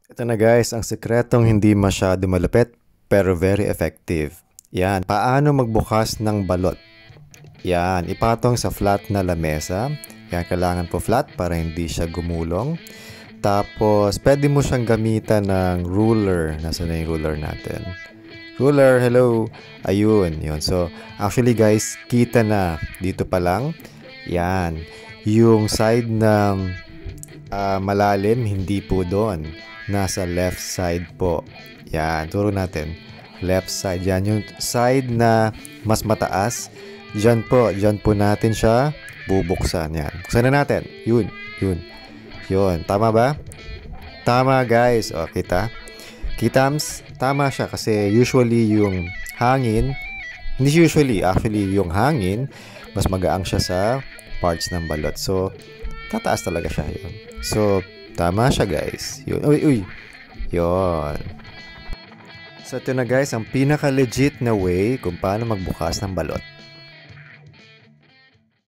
Ito na guys, ang sekretong hindi masyado malupit pero very effective. Yan, paano magbukas ng balot? Yan, ipatong sa flat na lamesa. Yan, kailangan po flat para hindi siya gumulong. Tapos, pwede mo siyang gamitan ng ruler. Nasaan na yung ruler natin? Ruler, hello! Ayun, yun. So, actually guys, kita na dito pa lang. Yan, yung side na malalim, hindi po doon. Nasa left side po. Yan, turo natin. Left side. Yan, yung side na mas mataas. Diyan po natin siya bubuksan. Yan. Buksan na natin. Yun, yun. Yun. Tama ba? Tama guys. O, kita? Kitams? Tama siya kasi usually yung hangin, hindi usually, actually yung hangin, mas magaang siya sa parts ng balot. So, tataas talaga siya yun. So, tama siya guys. Yun. Uy, uy. Yun. So, ito na guys, ang pinaka-legit na way kung paano magbukas ng balot.